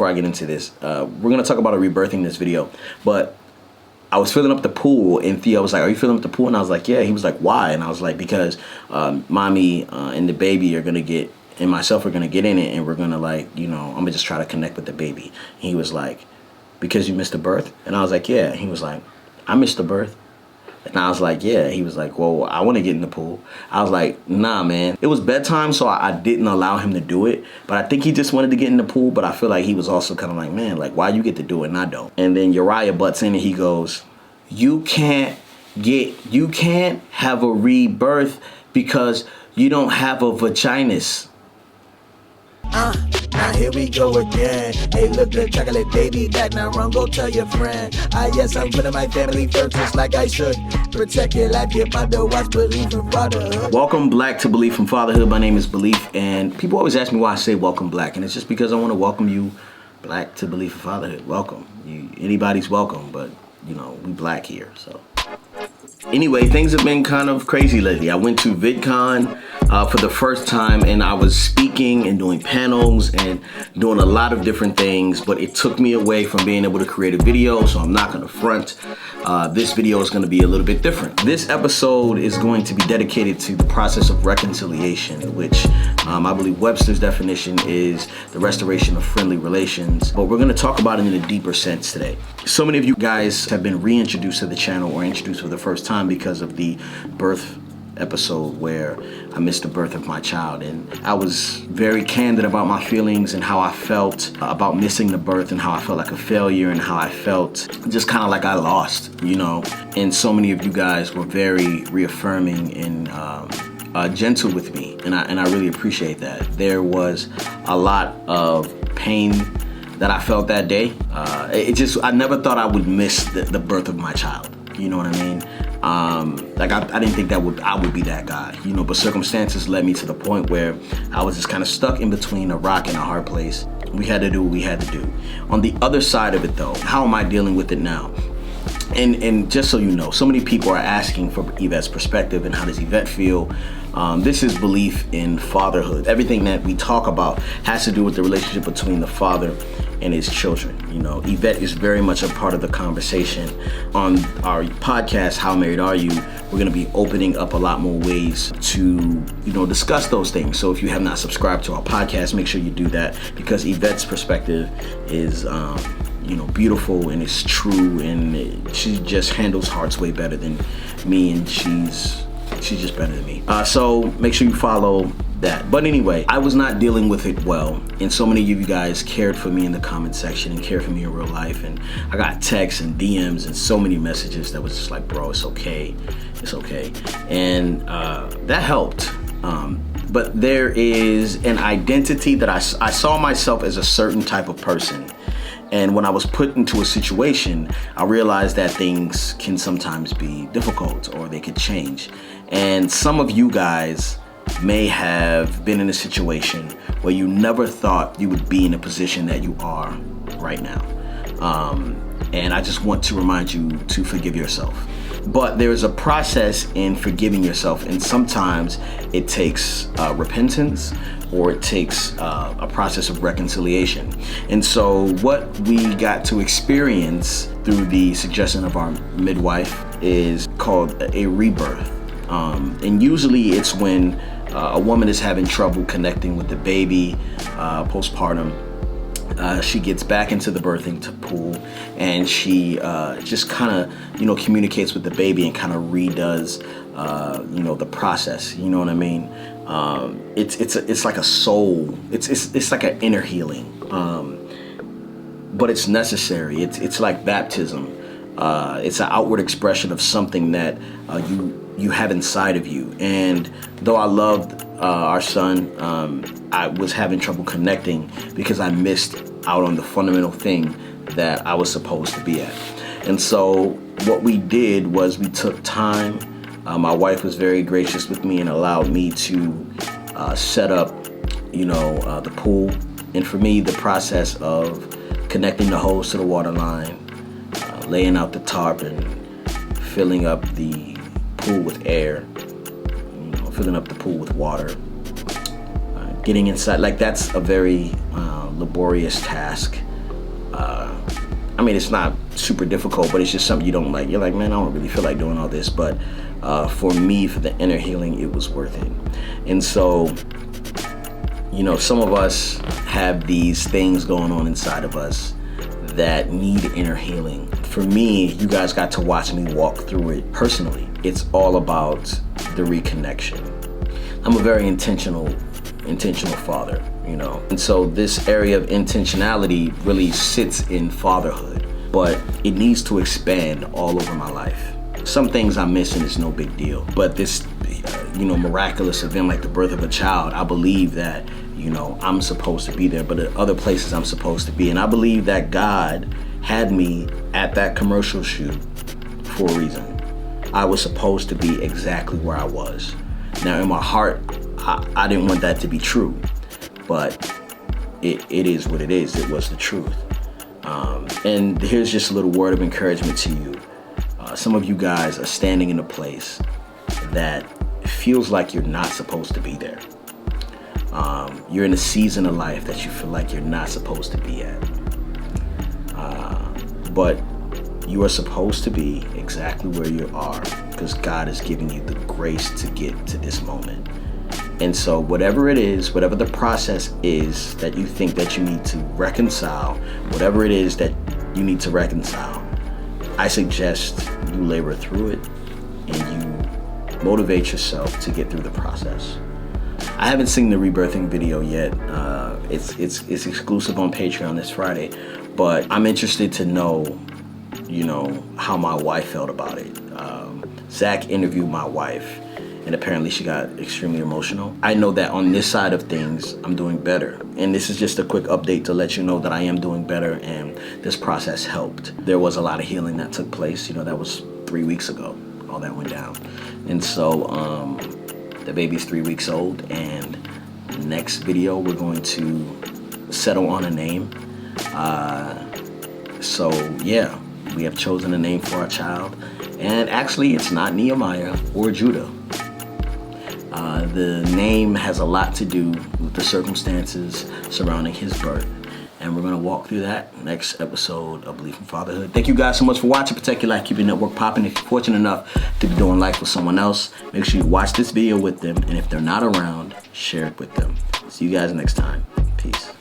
before I get into this, we're gonna talk about a rebirthing this video, but I was filling up the pool, and Theo was like, "Are you filling up the pool?" And I was like, "Yeah." He was like, "Why?" And I was like, "Because mommy and the baby are gonna get, and myself are gonna get in it, and we're gonna I'm gonna just try to connect with the baby." And he was like, "Because you missed the birth?" And I was like, "Yeah." And he was like, "I missed the birth." And I was like, "Yeah." He was like, "Well, I want to get in the pool." I was like, "Nah, man." It was bedtime, so I didn't allow him to do it. But I think he just wanted to get in the pool. But I feel like he was also kind of like, "Man, like, why you get to do it and I don't?" And then Uriah butts in and he goes, you can't have a rebirth because you don't have a vaginus." Now here we go again. Hey, look, the chocolate baby back now wrong. Go tell your friend. Yes, I'm putting my family first, just like I should. Protect your life, your mother, watch Beleaf and Fatherhood. Welcome Black to Beleaf and Fatherhood. My name is Beleaf, and people always ask me why I say welcome Black, and it's just because I want to welcome you, Black, to Beleaf and Fatherhood. Welcome. Anybody's welcome, but we Black here, so. Anyway, things have been kind of crazy lately. I went to VidCon for the first time, and I was speaking and doing panels and doing a lot of different things, but it took me away from being able to create a video, so I'm not going to front. This video is going to be a little bit different. This episode is going to be dedicated to the process of reconciliation, which I believe Webster's definition is the restoration of friendly relations, but we're going to talk about it in a deeper sense today. So many of you guys have been reintroduced to the channel or introduced for the first time because of the birth episode where I missed the birth of my child, and I was very candid about my feelings and how I felt about missing the birth, and how I felt like a failure, and how I felt just kind of like I lost, and so many of you guys were very reaffirming and gentle with me, and I really appreciate that. There was a lot of pain that I felt that day. I never thought I would miss the birth of my child. You know what I mean? I didn't think I would be that guy, but circumstances led me to the point where I was just kind of stuck in between a rock and a hard place. We had to do what we had to do. On the other side of it though, how am I dealing with it now? And just so you know, so many people are asking for Yvette's perspective and how does Yvette feel. This is Beleaf in Fatherhood. Everything that we talk about has to do with the relationship between the father and his children. Yvette is very much a part of the conversation. On our podcast, How Married Are You? We're going to be opening up a lot more ways to, discuss those things. So if you have not subscribed to our podcast, make sure you do that, because Yvette's perspective is beautiful and it's true, and she just handles hearts way better than me, and she's just better than me. So make sure you follow that. But anyway, I was not dealing with it well, and so many of you guys cared for me in the comment section and cared for me in real life, and I got texts and DMs and so many messages that was just like, bro, it's okay, and that helped. But there is an identity that I saw myself as a certain type of person. And when I was put into a situation, I realized that things can sometimes be difficult or they could change. And some of you guys may have been in a situation where you never thought you would be in a position that you are right now. And I just want to remind you to forgive yourself. But there is a process in forgiving yourself, and sometimes it takes repentance, or it takes a process of reconciliation. And so what we got to experience through the suggestion of our midwife is called a rebirth. And usually it's when a woman is having trouble connecting with the baby postpartum. She gets back into the birthing pool, and she just kind of, communicates with the baby and kind of redoes, the process. You know what I mean? It's like a soul. It's like an inner healing, but it's necessary. It's like baptism. It's an outward expression of something that you have inside of you. And though I loved our son, I was having trouble connecting because I missed out on the fundamental thing that I was supposed to be at. And so what we did was we took time. My wife was very gracious with me and allowed me to set up, the pool. And for me, the process of connecting the hose to the water line, laying out the tarp and filling up the pool with air, filling up the pool with water, getting inside, like that's a very laborious task. I mean, it's not super difficult, but it's just something you don't like. You're like, man, I don't really feel like doing all this. But for me, for the inner healing, it was worth it. And so, some of us have these things going on inside of us that need inner healing. For me, you guys got to watch me walk through it personally. It's all about the reconnection. I'm a very intentional father, and so this area of intentionality really sits in fatherhood, but it needs to expand all over my life. Some things I'm missing is no big deal, but this miraculous event like the birth of a child, I believe that I'm supposed to be there, but at other places I'm supposed to be. And I believe that God had me at that commercial shoot for a reason. I was supposed to be exactly where I was. Now in my heart, I didn't want that to be true, but it is what it is. It was the truth. And here's just a little word of encouragement to you. Some of you guys are standing in a place that feels like you're not supposed to be there. You're in a season of life that you feel like you're not supposed to be at. But you are supposed to be exactly where you are because God is giving you the grace to get to this moment. And so whatever it is, whatever the process is that you think that you need to reconcile, whatever it is that you need to reconcile, I suggest you labor through it and you motivate yourself to get through the process. I haven't seen the rebirthing video yet. It's exclusive on Patreon this Friday, but I'm interested to know, how my wife felt about it. Zach interviewed my wife, and apparently she got extremely emotional. I know that on this side of things, I'm doing better. And this is just a quick update to let you know that I am doing better, and this process helped. There was a lot of healing that took place. That was 3 weeks ago, all that went down. And so, the baby's 3 weeks old, and next video we're going to settle on a name. So yeah, we have chosen a name for our child, and actually it's not Nehemiah or Judah. The name has a lot to do with the circumstances surrounding his birth, and we're going to walk through that next episode of Beleaf in Fatherhood. Thank you guys so much for watching. Protect your life, keep your network popping. If you're fortunate enough to be doing life with someone else, make sure you watch this video with them, and if they're not around, share it with them. See you guys next time. Peace.